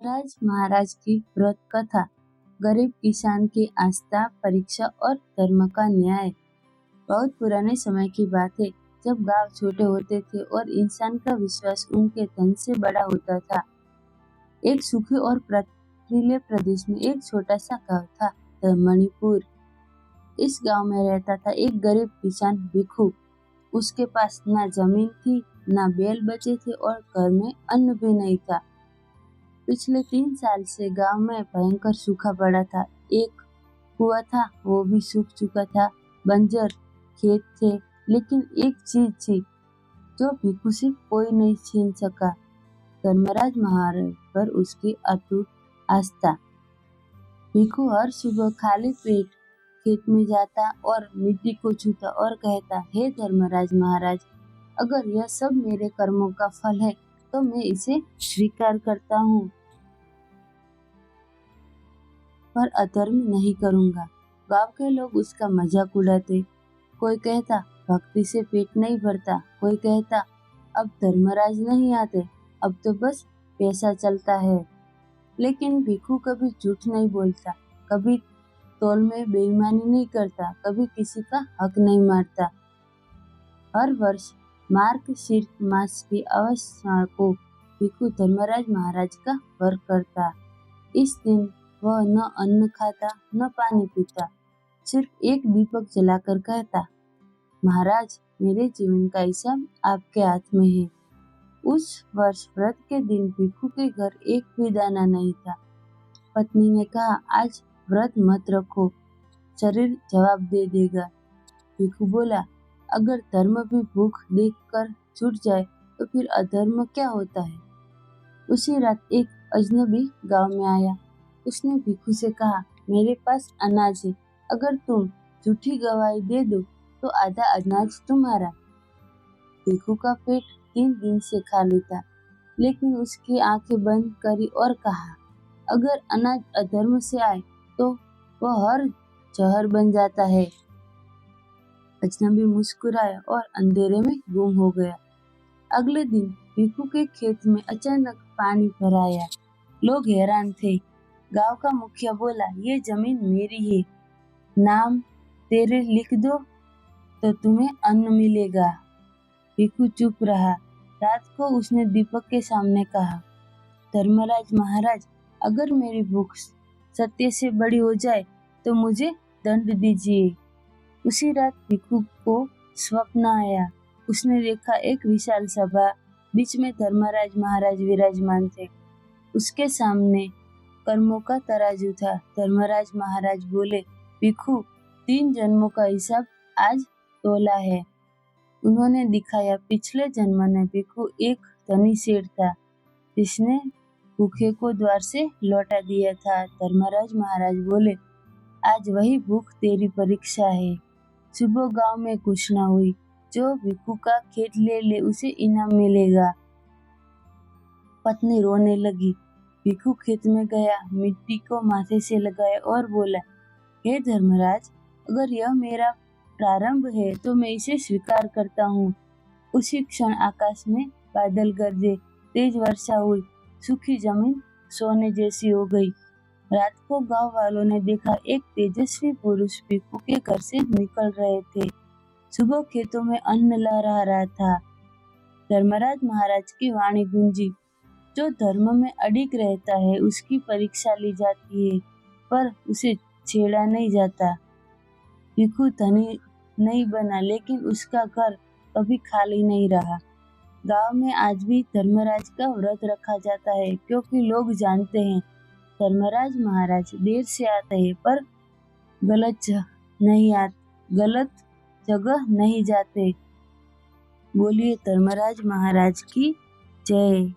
राज महाराज की व्रत कथा। गरीब किसान की आस्था, परीक्षा और धर्म का न्याय। बहुत पुराने समय की बात है, जब गांव छोटे होते थे और इंसान का विश्वास उनके धन से बड़ा होता था। एक सूखे और पथरीले प्रदेश में एक छोटा सा गांव था, मणिपुर। इस गांव में रहता था एक गरीब किसान भिखू। उसके पास ना जमीन थी, ना बैल बचे थे और घर में अन्न भी नहीं था। पिछले 3 साल से गांव में भयंकर सूखा पड़ा था। एक कुआं था, वो भी सूख चुका था। बंजर खेत थे, लेकिन एक चीज थी जो भिखू से कोई नहीं छीन सका, धर्मराज महाराज पर उसकी अटूट आस्था। भिखू हर सुबह खाली पेट खेत में जाता और मिट्टी को छूता और कहता, हे धर्मराज महाराज, अगर यह सब मेरे कर्मों का फल है तो मैं इसे स्वीकार करता हूँ, पर अधर्म नहीं करूँगा। गांव के लोग उसका मजाक उड़ाते। कोई कहता, भक्ति से पेट नहीं भरता। कोई कहता, अब धर्मराज नहीं आते, अब तो बस पैसा चलता है। लेकिन भिखू कभी झूठ नहीं बोलता, कभी तौल में बेईमानी नहीं करता, कभी किसी का हक नहीं मारता। हर वर्ष मार्गशीर्ष मास की अमावस्या को भिखू धर्मराज महाराज का व्रत करता। इस दिन वह न अन्न खाता, न पानी पीता, सिर्फ एक दीपक जलाकर कहता, महाराज, मेरे जीवन का हिसाब आपके हाथ में है। उस वर्ष व्रत के दिन भिखू के घर एक भी दाना नहीं था। पत्नी ने कहा, आज व्रत मत रखो, शरीर जवाब दे देगा। भिखू बोला, अगर धर्म भी भूख देखकर छूट जाए तो फिर अधर्म क्या होता है। उसी रात एक अजनबी गांव में आया। उसने भिखू से कहा, मेरे पास अनाज है, अगर तुम झूठी गवाही दे दो तो आधा अनाज तुम्हारा। भिखू का पेट 3 दिन से खाली था, लेकिन उसकी आंखें बंद करी और कहा, अगर अनाज अधर्म से आए तो वह हर जहर बन जाता है। अजनबी मुस्कुराया और अंधेरे में गुम हो गया। अगले दिन भिखू के खेत में अचानक पानी भर आया। लोग हैरान थे। गांव का मुखिया बोला, ये जमीन मेरी है, नाम तेरे लिख दो तो तुम्हें अन्न मिलेगा। भिखू चुप रहा। रात को उसने दीपक के सामने कहा, धर्मराज महाराज, अगर मेरी भूख सत्य से बड़ी हो जाए तो मुझे दंड दीजिए। उसी रात भिखू को स्वप्न आया। उसने देखा एक विशाल सभा, बीच में धर्मराज महाराज विराजमान थे। उसके सामने कर्मों का तराजू था। धर्मराज महाराज बोले, भिखू, 3 जन्मों का हिसाब आज तोला है। उन्होंने दिखाया, पिछले जन्म में भिखू एक धनी सेठ था, जिसने भूखे को द्वार से लौटा दिया था। धर्मराज महाराज बोले, आज वही भूख तेरी परीक्षा है। सुबह गांव में घोषणा हुई, जो भिखू का खेत ले ले उसे इनाम मिलेगा। पत्नी रोने लगी। भिखू खेत में गया, मिट्टी को माथे से लगाया और बोला, हे धर्मराज, अगर यह मेरा प्रारंभ है तो मैं इसे स्वीकार करता हूँ। उसी क्षण आकाश में बादल गरजे, तेज वर्षा हुई, सूखी जमीन सोने जैसी हो गई। रात को गांव वालों ने देखा, एक तेजस्वी पुरुष भिखू के घर से निकल रहे थे। सुबह खेतों में अन्न लहरा रहा था। धर्मराज महाराज की वाणी गूंजी, जो धर्म में अडिग रहता है उसकी परीक्षा ली जाती है, पर उसे छेड़ा नहीं जाता। भिखू धनी नहीं बना, लेकिन उसका घर कभी खाली नहीं रहा। गांव में आज भी धर्मराज का व्रत रखा जाता है, क्योंकि लोग जानते हैं धर्मराज महाराज देर से आते हैं, पर गलत जगह नहीं जाते। बोलिए धर्मराज महाराज की जय।